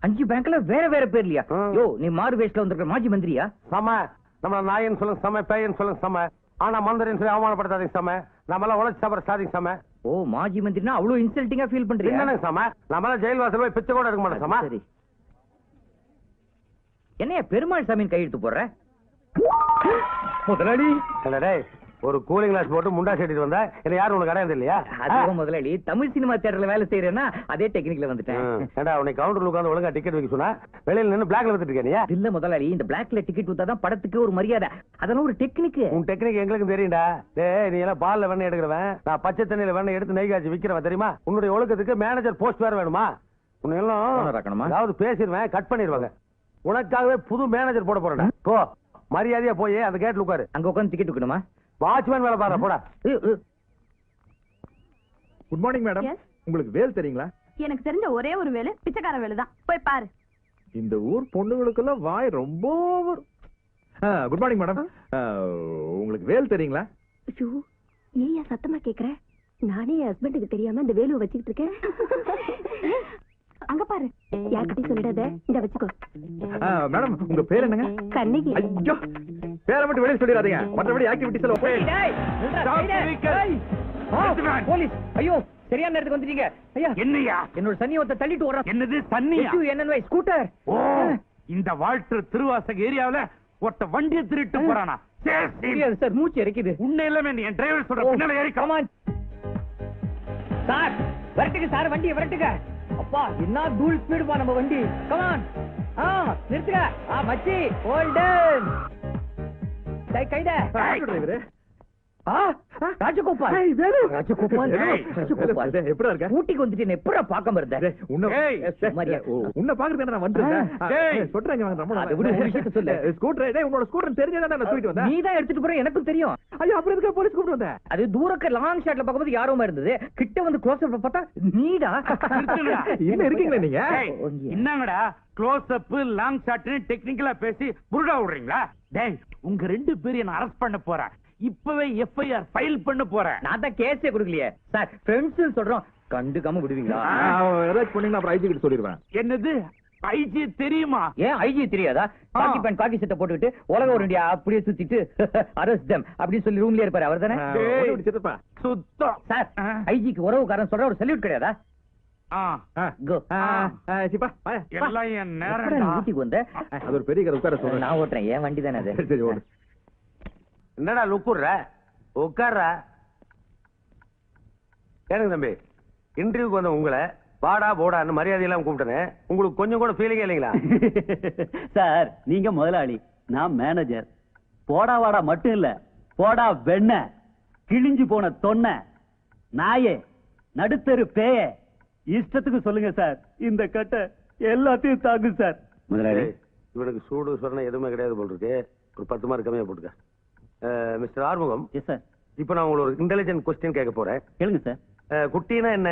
5 பேங்க்ல வேற பேர்லயா? யோ, நீ மாறு வேஷ்ல வந்திருக்க மாஜி மந்திரியா? சமா, நம்ம நாயன் சொல்லுங்க சம, பேயன் சொல்லுங்க சம. ஆனா மந்திரின்னு சொல்லி அவமானப்படுத்தாதீங்க சம. நம்மளாம் உழைச்சி சாப்பிட சாதிங்க சம. ஓ, மாஜி மந்திரினா அவ்வளவு இன்சல்ட்டிங்கா ஃபீல் பண்றீங்க? என்னங்க சம, நம்மளாம் ஜெயில் வாசல் போய் பிச்சை கூட எடுக்க மாட்டோம் சமா. சரி, என்னையா பெருமாள் சாமியின் கையெழுத்து போடுற? முதலாளி டேய், ஒரு கூலிங் கிளாஸ் போட்டு முண்டா செட்டிட்டு வந்தா என்ன யாரும் உனக்கு அடையாது இல்லையா? அதுவும் முதலாளி தமிழ் சினிமா தியேட்டர்ல வேலை செய்யறேன்னா அதே டெக்னிக்ல வந்துட்டேன். ஏண்டா உன்னை கவுண்டர்ல உட்கார்ந்து ஒழுங்கா டிக்கெட் வைக்க சொன்னா வெளியில நின்னு பிளாக்ல வித்துட்டு இருக்க நீ? இல்ல முதலாளி, இந்த பிளாக்ல டிக்கெட் வித்தாதான் படத்துக்கு ஒரு மரியாதை. அதெல்லாம் ஒரு டெக்னிக். உன் டெக்னிக் எங்களுக்கு தெரியும்டா. டேய், நீ எல்லாம் பால்ல வெண்ணெய் எடுக்கிறவன், நான் பச்சை தண்ணியில வெண்ணெய் எடுத்து நெய் காய்ச்சி விக்கிறவன் தெரியுமா? உன்னுடைய ஒழுக்கத்துக்கு மேனேஜர் போஸ்ட் வேற வேணுமா? உன்னை எல்லாம் அதாவது பேசிடுவேன், கட் பண்ணிடுவாங்க. உனக்காகவே புது மேனேஜர் போட போறேன். போ, மரியாதையா போய் அந்த கேட்ல உட்காரு. அங்க உட்காந்து டிக்கெட் விக்கணுமா? வாட்ச்மேன் வேலை பாரு, போடா. Good morning madam. உங்களுக்கு வேல் தெரியுங்களா? எனக்கு தெரிஞ்ச ஒரே ஒரு வேலை பிச்சைக்கார வேலை தான், போய் பாரு. இந்த ஊர் பொண்ணுங்களுக்கெல்லாம் வாய் ரொம்ப குட் மார்னிங் மேடம். உங்களுக்கு வேல் தெரியுங்களா? ஐயோ, ஏன் சத்தமா கேக்குற? நானே என் ஹஸ்பண்டுக்கு தெரியாம இந்த வேலுவை வச்சுக்கிட்டு இருக்கேன். அங்க பாரு, யார்கிட்டயும் சொல்லிடாத, இந்த வச்சுக்கோ. மேடம், உங்க பேர் என்னங்க? கண்ணகி. ஐயோ, பேரை மட்டும் வெளியே சொல்லிடாதீங்க, மற்றபடி ஆக்டிவிட்டிஸ் எல்லாம் போலீஸ்! ஐயோ, சரியான நேரத்துக்கு வந்துட்டீங்க. ஐயா, என்னையா? என்னோட சன்னியத்தை தள்ளிட்டு வர்றான். என்னது சன்னியா? என்னன்னு ஸ்கூட்டர். ஓ, இந்த வாழ்த்து திருவாசக ஏரியாவுல ஒருத்த வண்டியை திருட்டு போறானா? சார், மூச்சு இறக்குது. உன்னை எல்லாமே என் டிரைவர் சொல்ற பின்னால ஏறி கமான் சார். வரட்டுங்க சார், வண்டியை வரட்டுங்க. அப்பா, என்ன தூள் ஸ்பீடுப்பா நம்ம வண்டி. கமான். நிறுத்துங்க. மச்சி, ஹோல்டன். கைட. டிரைவரு ராஜகோபால். ராஜகோபால். எப்படி இருக்க? ஊட்டிக்கு வந்துட்டு எப்படா பார்க்காம இருந்தேன்? உன்னை பாக்குறதுக்கு நான் வந்துருந்தேன். உன்னோட ஸ்கூட்டர் தெரிஞ்சதான் நான் தூக்கிட்டு வந்தேன். நீ தான் எடுத்துட்டு போற, எனக்கு தெரியும். ஐயோ, அப்புறம் எதுக்கு போலீஸ் கூப்பிட்டு வந்தேன்? அது தூரக்க லாங் ஷாட்ல பார்க்கும்போது யாரோமா இருந்தது, கிட்ட வந்து க்ளோஸ் அப் பார்த்தா நீடா. என்ன இருக்கீங்களா நீங்க? என்னங்கடா க்ளோஸ் அப் லாங் ஷாட்னு டெக்னிக்கலா பேசி புருடா விடுறீங்களா? டேய், உங்க 2 பேரையும் நான் அரெஸ்ட் பண்ண போறேன். இப்பவே எஃப்ஐஆர் ஃபைல் பண்ண போறேன். நான் தான் கேஸே கொடுக்கலையே சார். ஃப்ரெண்ட்ஸ் சொல்றோம், கண்டுக்காம விடுவீங்களா? ஏதாச்சும் பண்ணீங்கன்னா அப்புறம் ஐஜி கிட்ட சொல்லிடுவேன். என்னது, ஐஜி தெரியுமா? ஏன் ஐஜி தெரியாதா? காக்கி பேண்ட் காக்கி சட்டை போட்டுக்கிட்டு உலக ஒரு இந்தியா அப்படியே சுத்திட்டு அரெஸ்ட் தம் அப்படின்னு சொல்லி ரூம்லயே இருப்பாரு, அவர் தானே? சுத்தம் சார், ஐஜிக்கு உறவுக்காரன் சொல்ற ஒரு சல்யூட் கிடையாதா? எல்லாம் என் நேரம். ஊட்டிக்கு வந்த அது ஒரு பெரிய கதை, உட்கார சொல்றேன். நான் ஓட்டுறேன், என் வண்டி தானே அது. சரி, ஓடு. என்னடா லுக்குற உட்கார்ற? ஏனுங்க தம்பி, இன்டர்வியூக்கு வந்த உங்களை வாடா போடான்னு மரியாதை எல்லாம் கூப்பிட்டேன். உங்களுக்கு கொஞ்சம் கூட ஃபீலிங்கே இல்லைங்களா? சார், நீங்க முதலாளி, நான் மேனேஜர். போடா வாடா மட்டும் இல்ல, போடா வெண்ண, கிழிஞ்சு போன தொன்ன, நாயே, நடுத்தரு பேய, இஷ்டத்துக்கு சொல்லுங்க சார். இந்த கட்டை எல்லாத்தையும் தாங்கு சார். முதலாளி, இவனுக்கு சூடு சொரணை எதுவுமே கிடையாது போல் இருக்கு. ஒரு 10 மார்க் கம்மியா போட்டுக்க. மிஸ்டர் ஆறுமுகம். Yes sir. இப்ப நான் உங்களுக்கு ஒரு இன்டெலிஜென்ட் கொஸ்டின் கேட்க போறேன். கேளுங்க சார். குட்டினா என்ன?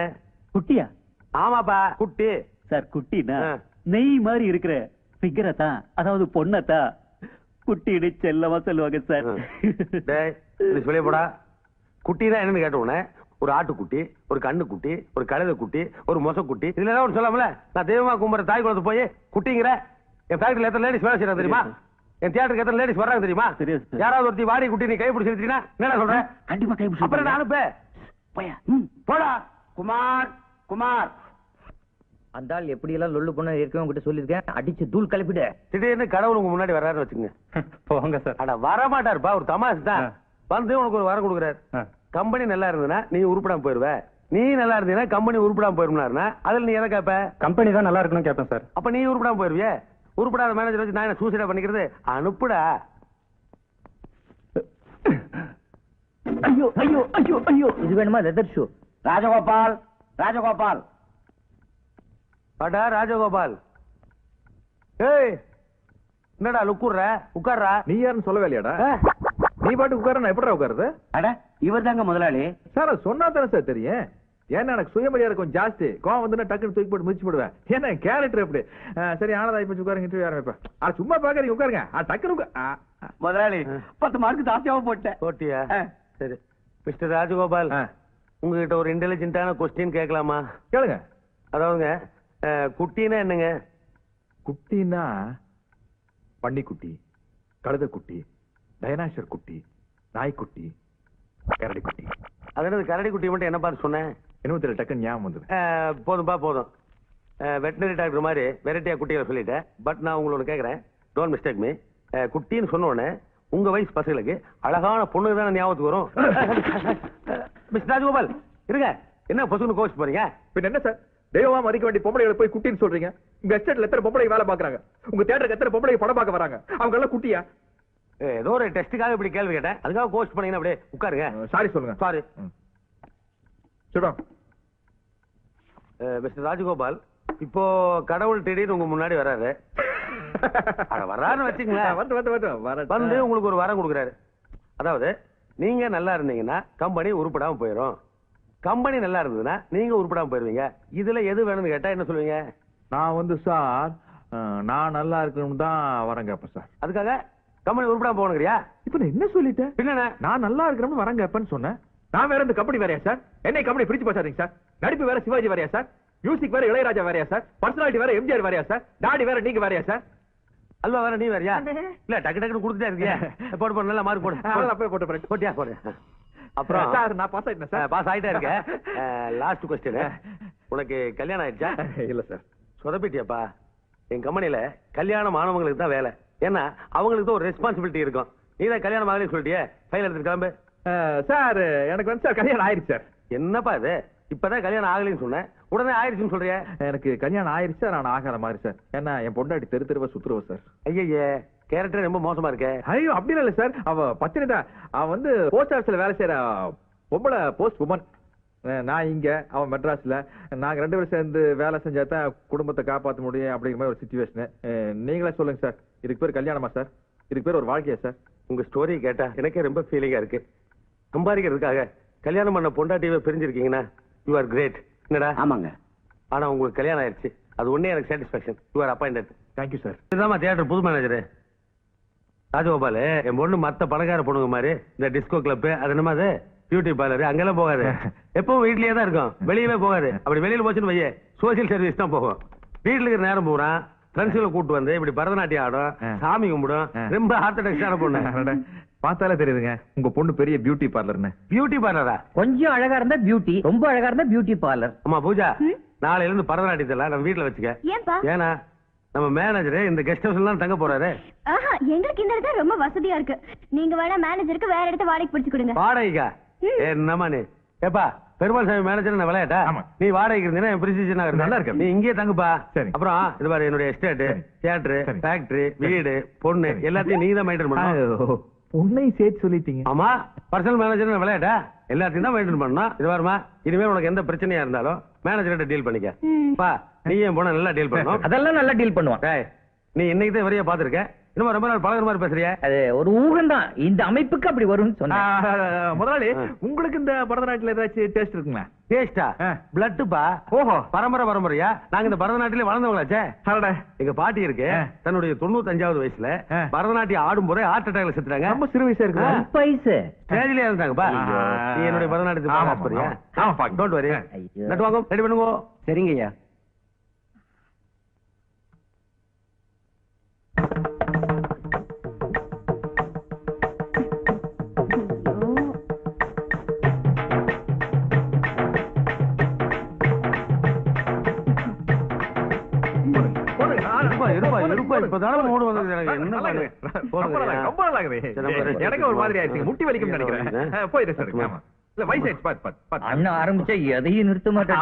குட்டியா? ஆமாப்பா, குட்டி. சார், குட்டினா நெய் மாதிரி இருக்கிற பிகரை தான், அதாவது பொண்ணத்தான் குட்டின்னு செல்லமா சொல்லுவாங்க சார். வெளியே போடா. குட்டினா என்னன்னு கேட்ட உடனே ஒரு ஆட்டுக்குட்டி, ஒரு கண்ணுக்குட்டி, ஒரு கழுதை குட்டி, ஒரு மொசக்குட்டி, இதுல ஏதாவது ஒன்று சொல்லாமல. நான் தெய்வமா கும்புற தாய் குளத்து போய் குட்டிங்கிற. என் ஃபேக்டரியில் எத்தனை லேடிஸ் வேலை செய்யறாங்க தெரியுமா? என் தியேட்டருக்கு எத்தனை லேடிஸ் வர்றாங்க தெரியுமா? யாராவது ஒருத்தி வாடி குட்டி நீ கை பிடிச்சிருக்கீங்கன்னா என்ன சொல்றேன்? கண்டிப்பா கை பிடிச்சி. அப்புறம் நான் அனுப்பு. போடா. குமார், குமார். அந்த ஆள் எப்படி எல்லாம் லொல்லு பொண்ணு இருக்கவங்க கிட்ட சொல்லிருக்கேன், அடிச்சு தூள் கிளப்பிடு. திடீர்னு கடவுள் உங்க முன்னாடி வர்றாருன்னு வச்சுங்க. போங்க சார். அட வர மாட்டாருப்பா, ஒரு தமாஷ் தான். வந்து உனக்கு ஒரு வரம் கொடுக்குறாரு. கம்பெனி நல்லா இருந்ததுன்னா நீ உருப்படாம போயிருவ, நீ நல்லா இருந்தீங்கன்னா கம்பெனி உருப்படாம போயிருந்தாருன்னா அதுல நீ எதை கேப்ப? கம்பெனி தான் நல்லா இருக்கணும் கேட்பேன் சார். அப்ப நீ உருப்படாம போயிருவியே. உருப்படாத மேனேஜர் வச்சு நான் என்ன சூசைடா பண்ணிக்கிறது? அனுப்புடா. ஐயோ ஐயோ ஐயோ ஐயோ. இது வேணுமா லெதர் ஷூ? ராஜகோபால், ராஜகோபால். அடா ராஜகோபால். ஏய், என்னடா லுக்குற? உட்கார்றா. நீ யாருன்னு சொல்லவே இல்லையாடா? நீ நீ பாட்டு உட்கார நான் எப்படிடா உட்காருது? அட இவர் தாங்க முதலாளி. சார் அது சொன்னா தானே சார் தெரியும். ஏன்னா எனக்கு சுயமரியாதை கொஞ்சம் ஜாஸ்தி. கோவம் வந்து டக்குன்னு தூக்கி போட்டு முடிச்சு போடுவேன். ஏன்னா கேரக்டர் எப்படி? சரி ஆனதா இப்ப உட்காருங்க, இன்டர்வியூ ஆரம்பிப்பேன். சும்மா பாக்குறீங்க, உட்காருங்க. டக்குன்னு முதலாளி 10 மார்க் ஜாஸ்தியாவும் போட்டேன். போட்டியா? சரி மிஸ்டர் ராஜகோபால், உங்ககிட்ட ஒரு இன்டெலிஜென்ட்டான கொஸ்டின் கேட்கலாமா? கேளுங்க. அதாவதுங்க குட்டினா என்னங்க? குட்டினா பன்னிக்குட்டி, கழுதைக்குட்டி, டைனாசர் குட்டி, நாய்க்குட்டி, கரடி குட்டி. அதனால கரடி குட்டி மட்டும் என்ன பார்த்து சொன்னேன்? என்னமோ தெரியல, டக்குன்னு ஞாபகம் வந்தது. போதும்பா போதும். வெட்டினரி டாக்டர் மாதிரி வெரைட்டியா குட்டிகளை சொல்லிட்டேன். பட் நான் உங்களோட கேட்கறேன், டோன்ட் மிஸ்டேக் மீ. குட்டின்னு சொன்ன உடனே உங்க வயசு பசங்களுக்கு அழகான பொண்ணு தானே ஞாபகத்துக்கு வரும். மிஸ்டர் ராஜகோபால் இருங்க, என்ன பசுன்னு கோச்சு போறீங்க? பின்ன என்ன சார், தெய்வமா மதிக்க வேண்டிய பொம்பளைகளை போய் குட்டின்னு சொல்றீங்க? உங்க எஸ்டேட்ல எத்தனை பொம்பளை வேலை பாக்குறாங்க? உங்க தியேட்டருக்கு எத்தனை பொம்பளை படம் பார்க்க வராங்க? அவங்க எல்லாம் குட்டியா? ஏதோ ஒரு டெஸ்ட்டுக்காக இப்படி கேள்வி கேட்டேன், அதுக்காக கோச் பண்ணீங்கன்னா அப்படியே உட்காருங்க. சாரி சொல்லுங்க. சாரி. சொல்றோம். மிஸ்டர் ராஜகோபால், இப்போ கடவுள் திடீர்னு உங்க முன்னாடி வர்றாரு. வர்றாருன்னு வச்சுங்களேன். வந்து உங்களுக்கு ஒரு வரம் கொடுக்குறாரு. அதாவது நீங்க நல்லா இருந்தீங்கன்னா கம்பெனி உருப்படாம போயிடும், கம்பெனி நல்லா இருந்ததுன்னா நீங்க உருப்படாம போயிருவீங்க. இதுல எது வேணும்னு கேட்டா என்ன சொல்லுவீங்க? நான் வந்து சார், நான் நல்லா இருக்கணும் தான் வரேன் கேப்பேன் சார். அதுக்காக கம்பெனி உருப்படாம போகணுங்கிறியா? இப்ப நான் என்ன சொல்லிட்டேன்? பின்ன நான் நல்லா இருக்கணும்னு வரேன் கேப்பேன்னு சொன்னேன். நான் வேற இந்த கம்பெனி வேறையா சார்? என்னை கம்பெனி பிரிச்சு பேசாதீங்க சார். நடிப்பு வேற சிவாஜி வேறையா சார்? மியூசிக் வேற இளையராஜா வேறையா சார்? பர்சனாலிட்டி வேற எம்ஜிஆர் வேறையா சார்? டாடி வேற நீங்க வேறையா சார்? அல்வா வேற நீ வேறையா? இல்ல டக்கு டக்குன்னு கொடுத்துட்டே இருக்கியா? போட்டு போடு, நல்லா மார்க் போடு. போய் போட்டு போறேன். போட்டியா போடு. அப்புறம் சார் நான் பாஸ் ஆயிட்டேன் சார். பாஸ் ஆயிட்டே இருக்கேன். லாஸ்ட் கொஸ்டின், உனக்கு கல்யாணம் ஆயிடுச்சா? இல்ல சார். சொதப்பிட்டியாப்பா? என் கம்பெனில கல்யாணம் ஆனவங்களுக்கு தான் வேலை. ஏன்னா அவங்களுக்கு தான் ஒரு ரெஸ்பான்சிபிலிட்டி இருக்கும். நீ தான் கல்யாணம் ஆகலன்னு சொல்லிட்டியே, ஃபைல் எடுத்து கிளம்பு. சார் எனக்கு வந்து சார் கல்யாணம் ஆயிருச்சு சார். என்னப்பா இது, இப்பதான் கல்யாணம் ஆகலைன்னு சொன்னேன், உடனே ஆயிடுச்சுன்னு சொல்றிய? எனக்கு கல்யாணம் ஆயிருச்சு சார், நான் ஆகாத மாதிரி சார். ஏன்னா என் பொண்டாட்டி தெரு தெருவா சுத்துருவா சார். ஐயே, கேரக்டர் ரொம்ப மோசமா இருக்கே. ஐயோ அப்படி இல்ல சார், அவ பத்தினி தான். அவ வந்து போஸ்ட் ஆபீஸ்ல வேலை செய்யற பொம்பளை போஸ்ட் உமன். நான் இங்க, அவன் மெட்ராஸ்ல. நாங்க 2 பேரும் சேர்ந்து வேலை செஞ்சா தான் குடும்பத்தை காப்பாற்ற முடியும் அப்படிங்கிற மாதிரி ஒரு சிச்சுவேஷன். நீங்களே சொல்லுங்க சார், இதுக்கு பேர் கல்யாணமா சார்? இதுக்கு பேர் ஒரு வாழ்க்கையா சார்? உங்க ஸ்டோரி கேட்டா எனக்கே ரொம்ப ஃபீலிங்கா இருக்கு. சம்பாதிக்கிறதுக்காக கல்யாணம் பண்ண பொண்டாட்டியை பிரிஞ்சிருக்கீங்கன்னா யூ ஆர் கிரேட். என்னடா? ஆமாங்க. ஆனா உங்களுக்கு கல்யாணம் ஆயிடுச்சு, அது ஒண்ணே எனக்கு satisfaction. You are appointed. Thank you sir. இதுதான் தியேட்டர் புது மேனேஜர் ராஜகோபால். என் பொண்ணு மத்த பணக்கார பொண்ணுங்க மாதிரி இந்த டிஸ்கோ கிளப், அது என்னமா அது பியூட்டி பார்லர், அங்கெல்லாம் போகாது. எப்பவும் வீட்லயே தான் இருக்கும், வெளியவே போகாது. அப்படி வெளியில போச்சுன்னு வையே, சோசியல் சர்வீஸ் தான் போகும். வீட்டுல இருக்கிற நேரம் போறான், ஃப்ரெண்ட்ஸ்களை கூட்டு வந்து இப்படி பரதநாட்டியம் ஆடும், சாமி கும்பிடும். ரொம்ப ஆர்த்தடாக்ஸான பொண்ணு. பார்த்தாலே தெரியுதுங்க உங்க பொண்ணு பெரிய பியூட்டி பார்லர்னு. பியூட்டி பார்லரா? கொஞ்சம் அழகா இருந்தா பியூட்டி, ரொம்ப அழகா இருந்தா பியூட்டி பார்லர். அம்மா பூஜா, நாளையில இருந்து பரதநாட்டியத்தெல்லாம் நம்ம வீட்டுல வச்சுக்க. ஏன்பா? ஏன்னா நம்ம மேனேஜர் இந்த கெஸ்ட் ஹவுஸ்ல தான் தங்க போறாரு. ஆஹா, எங்களுக்கு இந்த இடத்துல ரொம்ப வசதியா இருக்கு. நீங்க வேணா மேனேஜருக்கு வேற இடத்த வாடகை பிடிச்சு கொடுங்க. வாடகைக்கா? என்னமா நீ? ஏப்பா பெருமாள் சாமி மேனேஜர் நான் விளையாட்டா? நீ வாடகைக்கு இருந்தீங்கன்னா என் பிரிசிஷனா நல்லா இருக்கு. நீ இங்கே தங்குப்பா. சரி. அப்புறம் இது பாரு, என்னுடைய எஸ்டேட், தியேட்டர், ஃபேக்டரி, வீடு, பொண்ணு எல்லாத்தையும் நீ தான் மெயின்டைன் பண்ணணும். பொண்ணையும் சேர்த்து சொல்லிட்டீங்க. ஆமா, பர்சனல் மேனேஜர் விளையாட்டா? எல்லாத்தையும் தான் மெயின்டைன் பண்ணணும். இது பாருமா, இனிமேல் உனக்கு எந்த பிரச்சனையா இருந்தாலும் மேனேஜர்கிட்ட டீல் பண்ணிக்க. பா நீ என் பொண்ணை நல்லா டீல் பண்ணணும். அதெல்லாம் நல்லா டீல் பண்ணுவான். நீ இன்னைக்கு தான் வரைய பாத்துருக்க, இன்னும் ரொம்ப நாள் பழகுற மாதிரி பேசுறியா? அது ஒரு ஊகம் தான், இந்த அமைப்புக்கு அப்படி வரும்னு சொன்னேன். முதலாளி, உங்களுக்கு இந்த பரதநாட்டில ஏதாச்சும் டேஸ்ட் இருக்குங்களா? டேஸ்டா? பிளட்டுப்பா. ஓஹோ, பரம்பரையா? நாங்க இந்த பரதநாட்டிலே வளர்ந்தவங்களாச்சே. எங்க பாட்டி இருக்கு, தன்னுடைய 95வது வயசுல பரதநாட்டியம் ஆடும் போதே ஹார்ட் அட்டாக்ல செத்துட்டாங்க. ரொம்ப சிறு வயசா இருக்கு. வயசு ஸ்டேஜ்லயே இருந்தாங்கப்பா. நீ என்னுடைய பரதநாட்டியத்துக்கு டோன்ட் வரி. நட்டு வாங்க, ரெடி பண்ணுங்க. சரிங்க ஐயா. எனக்கு ஒரு மாதிரி ஆயிடுச்சு, முட்டி வலிக்கும் நினைக்கிறேன். போயிடு சார். அண்ணன் ஆரம்பிச்சா எதையும் நிறுத்த மாட்டேன்.